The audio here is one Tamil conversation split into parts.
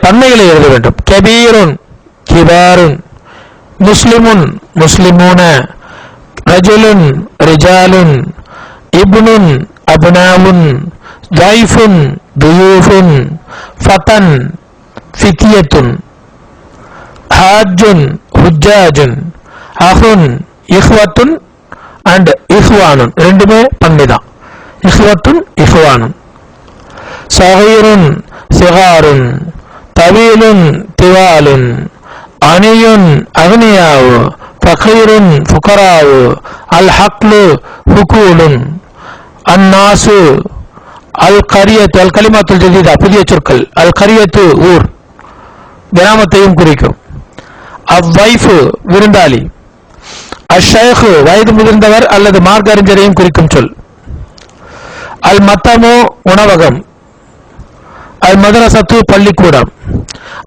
பன்மைகளை எழுத வேண்டும். கபீருன் கிபாருன், முஸ்லிமுன் முஸ்லிமூன, ரஜுலுன் ரிஜாலுன், இப்னுன் அப்னாவுன், தைஃபுன் துயூஃபுன், ஃபதன் ஃபித்யத்துன், ஹாஜ்ஜுன் ஹுஜ்ஜாஜுன், அஹுன் இஹ்வத்துன் அண்ட் இஹ்வானுன். ரெண்டுமே பன்மைதான். இஹ்வத்துன் இஹ்வானுன். சகீருன் சிகாருன், தவீலுன் திவாலுன், அனியுன் அக்னியாவு, ஃபகீருன் ஃபுகராவு, அல் ஹக்லு ஹுகூலுன், அன்னாசு, அல் கரியத்து, அல் கலிமாத்துல் ஜதீதா புதிய சொற்கள், அல் கரியத்து ஊர் கிராமத்தையும் குறிக்கும். அவ்வைஃபு விருந்தாளி, அஷைஹு வயது முதிர்ந்தவர் அல்லது மார்க்க அறிஞரையும் குறிக்கும் சொல். அல் மத்தமு உணவகம், அல் மதரசத்து பள்ளிக்கூடம்,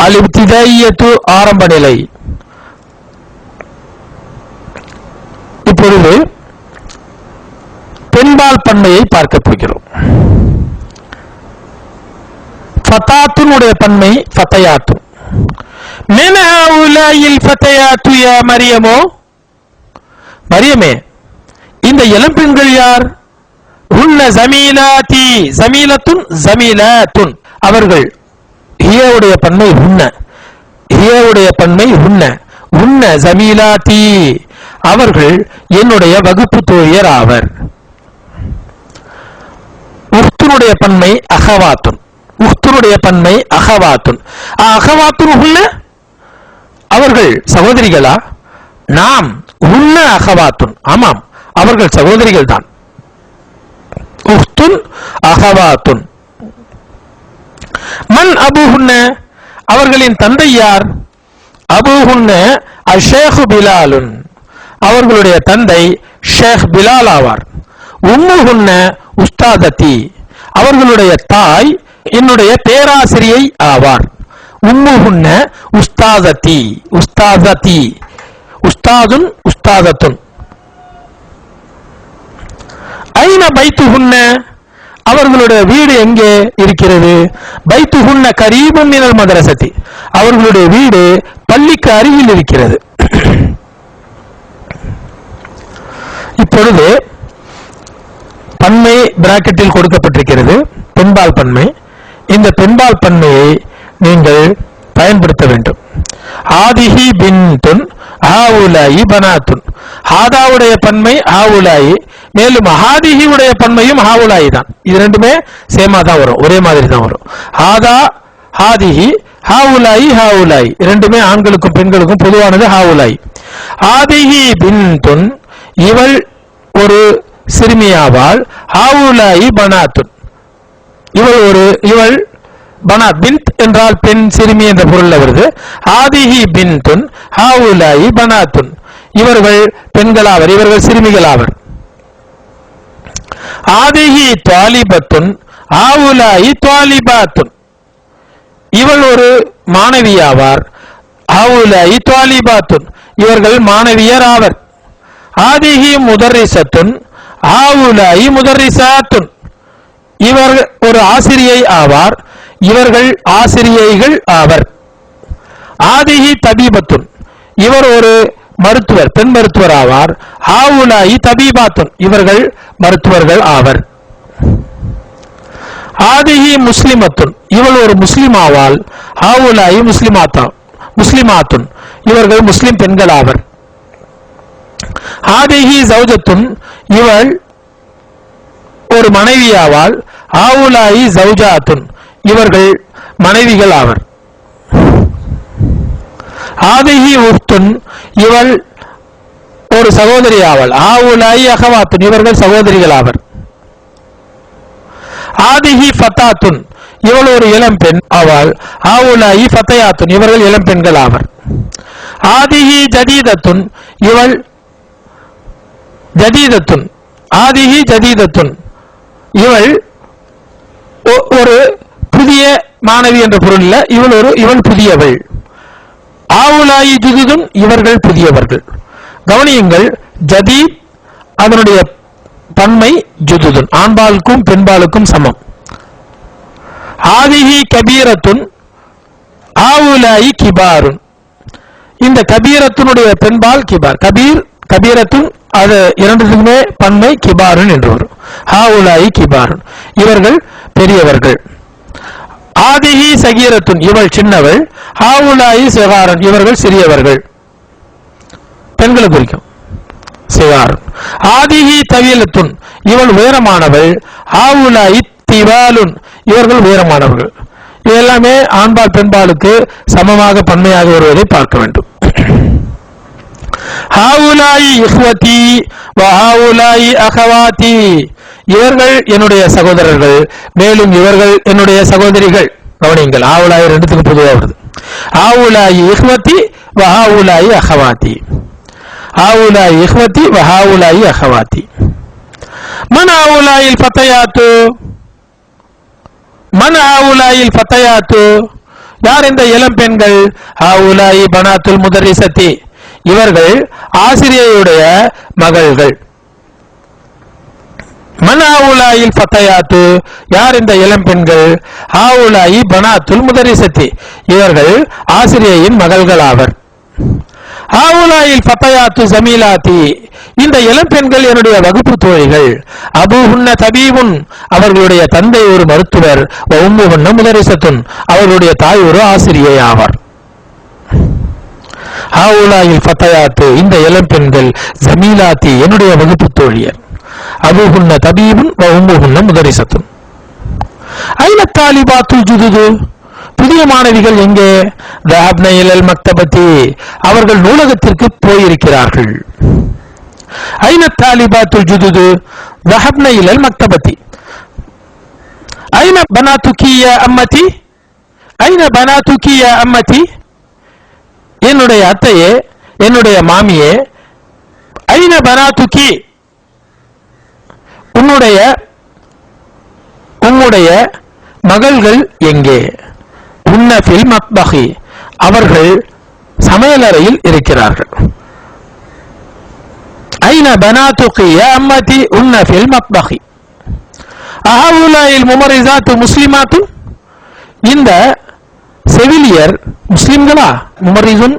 அல் இப்திதாயியத்து ஆரம்ப நிலை. இப்பொழுது பெண்பால் பன்மையை பார்க்க போகிறோம். ஃபதாத்துன் உடைய பன்மை ஃபதயாத்து. மின் ஹவுலாயில் ஃபதயாத்து யா மரியமோ, மரியமே இந்த இளம்பெண்கள் யார்? ஹுன்ன ஜமீலாத்தி, ஜமீலத்துன் ஜமீலாத்துன், அவர்கள். ஹியவுடைய பன்மை ஹுன்ன, ஹியவுடைய பன்மை ஹுன்ன, ஹுன்ன ஜமீலாத்தி, அவர்கள் என்னுடைய வகுப்பு தோழியர் ஆவர். உஹ்துனுடைய பன்மை அகவாத்துன், உஹ்துனுடைய பன்மை அகவாத்துன். அகவாத்துன் ஹுன்ன, அவர்கள் சகோதரிகளா? நாம் உன்ன அகவாத்துன், ஆமாம் அவர்கள் சகோதரிகள் தான். உஹ்துன் அகவாத்துன். மன் அபூஹுன்ன, அவர்களின் தந்தை யார்? அபூஹுன்ன அஷேஹு பிலாலுன், அவர்களுடைய தந்தை ஷேக் பிலால் ஆவார். உம்முஹுன்ன உஸ்தாதத்தி, அவர்களுடைய தாய் என்னுடைய பேராசிரியை ஆவார். உம்முஹுன்ன உஸ்தாதத்தி, உஸ்தாதத்தி, உஸ்தாதுன் உஸ்தாதத்துன். ஐன பைத்துஹுன்ன, அவர்களுடைய வீடு எங்கே இருக்கிறது? பைத்துஹுன்ன கரீபும் மினல் மதரசத்தி, அவர்களுடைய வீடு பள்ளிக்கு அருகில் இருக்கிறது. இப்பொழுது பன்மை பிராக்கெட்டில் கொடுக்கப்பட்டிருக்கிறது, பெண்பால் பன்மை. இந்த பெண்பால் பன்மையை நீங்கள் பயன்படுத்த வேண்டும். ஆதிஹி பின்துன் ஹாவுலாயி பனாத்துன், ஹாதாவுடைய பன்மை ஹாவுலாயி, மேலும் ஹாதிஹி உடைய பன்மையும் ஹாவுலாயி தான். இது ரெண்டுமே சேமா தான் வரும், ஒரே மாதிரி தான் வரும். ஹாதா ஹாதிஹி, ஹாவுலாயி ஹாவுலாயி, இரண்டுமே ஆண்களுக்கும் பெண்களுக்கும் பொதுவானது ஹாவுலாயி. ஆதிஹி பின்துன், இவள் ஒரு சிறுமியாவாள். ஹாவுலாயி பனாத்துன், இவள் பனாத், பின்த் என்றால் பெண், சிறுமி என்ற பொருள் வருது. ஆதிஹி பின்துன் ஹாவுலாயி பனாத்துன், இவர்கள் பெண்களாவர், இவர்கள் சிறுமிகளாவர். ஆதிஹி துவாலிபத்துன் ஹாவுலாயி துவாலிபாத்துன், இவள் ஒரு மாணவியாவார். ஹாவுலாயி துவாலிபாத்துன், இவர்கள் மாணவியர் ஆவர். ஆதிஹி முதர்ரிசத்துன் ஹாவுலாயி முதர்ரிசாத்துன், இவர் ஒரு ஆசிரியை ஆவார், இவர்கள் ஆசிரியைகள் ஆவர். ஆதிஹி தபீபத்துன், இவர் ஒரு மருத்துவர், பெண் மருத்துவர் ஆவார். ஹாவுலாயி தபீபாத்துன், இவர்கள் மருத்துவர்கள் ஆவர். ஆதிஹி முஸ்லிமத்துன், இவள் ஒரு முஸ்லிம் ஆவாள். ஹாவுலாயி முஸ்லிமாத்துன், இவர்கள் முஸ்லிம் பெண்கள் ஆவர். ஆதிஹி ஜௌஜத்துன், இவள் ஒரு மனைவி ஆவாள். ஹாவுலாயி ஜௌஜாத்துன், இவர்கள் மனைவிகள் ஆவர். ஆதிஹி உஹ்துன், இவள் ஒரு சகோதரி ஆவாள். ஹாவுலாயி அகவாத்துன், இவர்கள் சகோதரிகள் ஆவர். ஆதிஹி ஃபதாத்துன், இவள் ஒரு இளம் பெண் ஆவாள். ஹாவுலாயி ஃபதயாத்துன், இவர்கள் இளம் பெண்கள் ஆவர். ஆதிஹி ஜதீதத்துன், இவள் ஜதீதத்துன், ஆதிஹி ஜதீதத்துன், இவள் ஒரு புதிய மாணவி என்ற பொருள், இவள் புதியவள். ஆவுலாயி ஜுதுதுன், இவர்கள் புதியவர்கள். கவனியுங்கள், ஜதீத் அதனுடைய பன்மை ஜுதுதுன், ஆண்பாலுக்கும் பெண்பாலுக்கும் சமம். ஆதிஹி கபீரத்துன், ஆவுலாயி கிபாருன். இந்த கபீரத்தினுடைய பெண்பால் கிபார். கபீர் கபீரத்துன் அது இரண்டுக்குமே பன்மை கிபாருன் என்று வரும். ஆவுலாயி கிபாருன் இவர்கள் பெரியவர்கள். ஆதிஹி சகீரத்துன் இவள் சின்னவள். ஆவுலாயி சிகாரன் இவர்கள் சிறியவர்கள். பெண்களை குறிக்கும் சிகாரன். ஆதிஹி தவீலத்துன் இவள் உயரமானவள். ஆவுலாயி திவாலுன் இவர்கள் உயரமானவர்கள். இதெல்லாமே ஆண்பால் பெண்பாலுக்கு சமமாக பன்மையாக வருவதை பார்க்க வேண்டும். ஹாவுலாயி இஹ்வதி வ ஹாவுலாயி அகவாதி இவர்கள் என்னுடைய சகோதரர்கள், மேலும் இவர்கள் என்னுடைய சகோதரிகள். கவனியுங்கள், ஆவுலாயி ரெண்டுத்துக்கு பொதுவாக வருது. ஆவுலாயி இஹ்வதி வ ஹாவுலாயி அகவாதி. ஆவுலாயி இஹ்வதி வ ஹாவுலாயி அகவாதி. மன் ஆவுலாயில் ஃபதயாத்து. மன் ஆவுலாயில் ஃபதயாத்து யார் இந்த இளம் பெண்கள்? ஆவுலாயி பனாத்துல் முதர்ரிசத்தி இவர்கள் ஆசிரியருடைய மகள்கள். மன் ஆவுலாயில் ஃபதயாத்து யார் இந்த இளம் பெண்கள்? ஆவுலாயி பனாத்துல் முதர்ரிசத்தி இவர்கள் ஆசிரியரின் மகள்கள் ஆவர். ஆவுலாயில் ஃபதயாத்து ஜமீலாத்தி இந்த இளம் பெண்கள் என்னுடைய வகுப்பு தோழிகள். அபூஹுன்ன தபீபுன் அவர்களுடைய தந்தை ஒரு மருத்துவர். உம்முஹுன்ன முதரிசத்துன் அவர்களுடைய தாய் ஒரு ஆசிரியை ஆவார். ஆவுலாயில் ஃபதயாத்து இந்த இளம் பெண்கள் ஜமீலாத்தி என்னுடைய வகுப்பு தோழியர். அபூஹுன்ன தபீபுன் உம்முஹுன்ன முதரிசத்துன். ஐன தாலிபாத்துல் ஜுதுது புதிய மாணவிகள் எங்கே? தஹப்ன இலல் மக்தபத்தி அவர்கள் நூலகத்திற்கு போயிருக்கிறார்கள். ஐன தாலிபாத்துல் ஜுதுது தஹப்ன இலல் மக்தபத்தி. ஐன பனாதுகி யா அம்மதி. ஐன பனாதுகி யா அம்மதி என்னுடைய அத்தையே, என்னுடைய மாமியே. ஐன பனாதுகி உன்னுடைய மகள்கள் எங்கே? உன்ன ஃபில் மத்பஹி அவர்கள் சமையலறையில் இருக்கிறார்கள். ஐன பனாதுகி யா அம்மதி உன்ன ஃபில் மத்பஹி. அஹவுலாயில் முமரிசாத்து முஸ்லிமாத்து இந்த செவிலியர் முஸ்லிம்களா? முமரிசுன்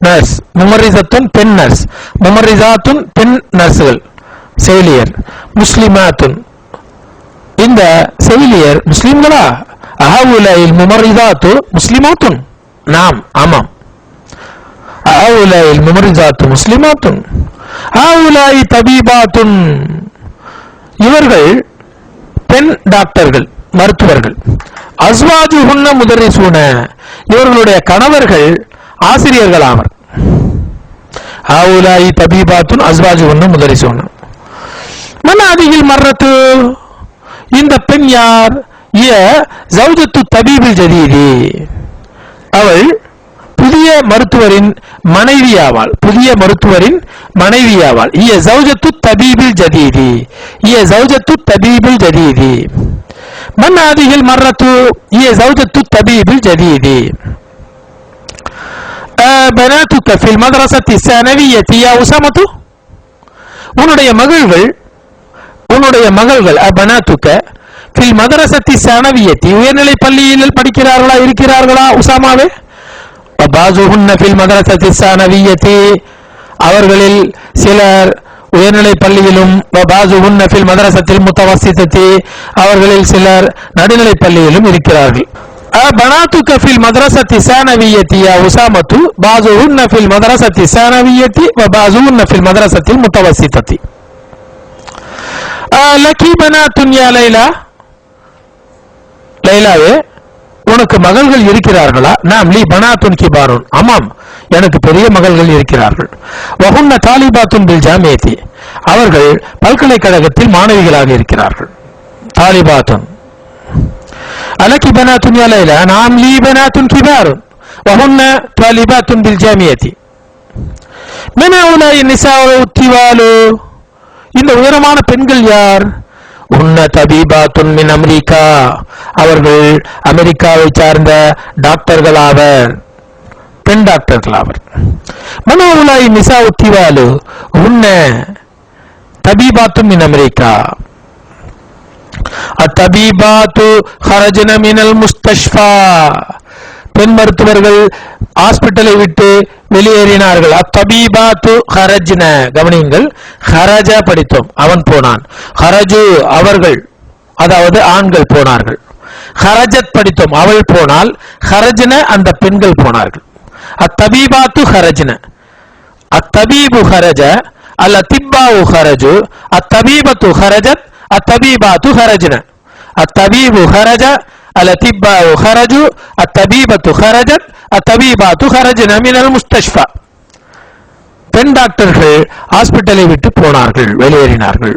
நர்ஸ், முமரிசத்துன் பெண் நர்ஸ், முமரிசாத்துன் பெண் நர்ஸ்கள் செவிலியர். முஸ்லிமாத்துன் இந்த செவிலியர் முஸ்லிம்களா? அஹவுலாயில் முமரிசாத்து முஸ்லிமாத்துன் நாம் ஆமாம். அஹவுலாயில் முமரிசாத்து முஸ்லிமாத்துன். அஹவுலாயி தபீபாத்துன் இவர்கள் பெண் டாக்டர்கள் மருத்துவர்கள். அஸ்வாஜுஹுன்ன முதர்ரிசூன இவர்களுடைய கணவர்கள் ஆசிரியர்கள் ஆவர். அஹவுலாயி தபீபாத்துன் அஸ்வாஜுஹுன்ன முதர்ரிசூன. மன் ஹாதிஹில் மர்ரத்து இந்த பெண் யார்? ஜௌஜத்து தபீபில் ஜதீதி அவள் புதிய மருத்துவரின் மனைவியாவாள். புதிய மருத்துவரின் மனைவியாவாள். ஜௌஜத்து தபீபில் ஜதீதி ஜௌஜத்து தபீபில் ஜதீதி. மன் ஹாதிஹில் மர்ரத்து ஜௌஜத்து தபீபில் ஜதீதி. பனாதுக ஃபில் மத்ரஸத்தி ஸனவிய்யத்தி யா உஸாமத்து உன்னுடைய மகள்கள் பனாதுக ஃபில் மதரசத்தி ஸனவிய்யத்தி உயர்நிலை பள்ளியில் படிக்கிறார்களா இருக்கிறார்களா உஸாமாவே? பாஸுஹுன்ன ஃபில் மதரசத்தி ஸனவிய்யத்தி அவர்களில் சிலர் உயர்நிலை பள்ளியிலும், பாஸுஹுன்ன ஃபில் மதரசத்தில் முத்தவஸ்ஸிதத்தி அவர்களில் சிலர் நடுநிலை பள்ளியிலும் இருக்கிறார்கள். பனாதுக ஃபில் மதரசத்தி ஸனவிய்யத்தி யா உஸாமத்து பாஸுஹுன்ன ஃபில் மதரசத்தி ஸனவிய்யத்தி வ பாஸுஹுன்ன ஃபில் மதரசத்தில் முத்தவஸ்ஸிதத்தி. லக்கி பனாத்துன் யா லைலா லைலாவே உனக்கு மகள்கள் இருக்கிறார்களா? நாம் லீ பனாத்துன் கிபாருன் ஆமாம் எனக்கு பெரிய மகள்கள் இருக்கிறார்கள். வஹுன்ன தாலிபாத்துன் பில் ஜாமியத்தி அவர்கள் பல்கலைக்கழகத்தில் மாணவிகளாக இருக்கிறார்கள். தாலிபாத்துன். அலக்கி பனாத்துன் யா லைலா நாம் லீ பனாத்துன் கிபாருன் வஹுன்ன தாலிபாத்துன் பில் ஜாமியத்தி. மின் ஹவுலாஇ நிஸாஉ திவாலு இந்த உயரமான பெண்கள் யார்? உன்ன தபீபாத்துன் மின் அமெரிக்கா அவர்கள் அமெரிக்காவை சார்ந்த டாக்டர்கள் ஆவர், பெண் டாக்டர்கள் ஆவர். மனோவுலாய் நிசா உத்திவாலு உன்ன தபீபாத்துன் மின் அமெரிக்கா. அத்தபீபாத்து ஹரஜன மினல் முஸ்தஷ்ஃபா பெண் மருத்துவர்கள் ஹாஸ்பிட்டலை விட்டு வெளியேறினார்கள். அத்தபீபாத்து ஹரஜ்ன, கவனியுங்கள், ஹரஜ படித்தோம், அவன் போனான். ஹரஜு அவர்கள், அதாவது ஆண்கள் போனார்கள். ஹரஜத் படித்தோம், அவள் போனால். ஹரஜ்ன அந்த பெண்கள் போனார்கள். அத்தபீபாத்து ஹரஜ்ன, அத்தபீபு ஹரஜ, அல் அத்திப்பாவு ஹரஜு, அத்தபீபத்து ஹரஜத், அத்தபீபாத்து ஹரஜ்ன. அத்தபீபு ஹரஜ, அல் அத்திப்பாவு ஹரஜு, அத்தபீபத்து ஹரஜத், அத்தபீபாத்து ஹரஜ்ன மினல் முஸ்தஷ்ஃபா. பெண் டாக்டர்கள் ஹாஸ்பிட்டலை விட்டு போனார்கள், வெளியேறினார்கள்.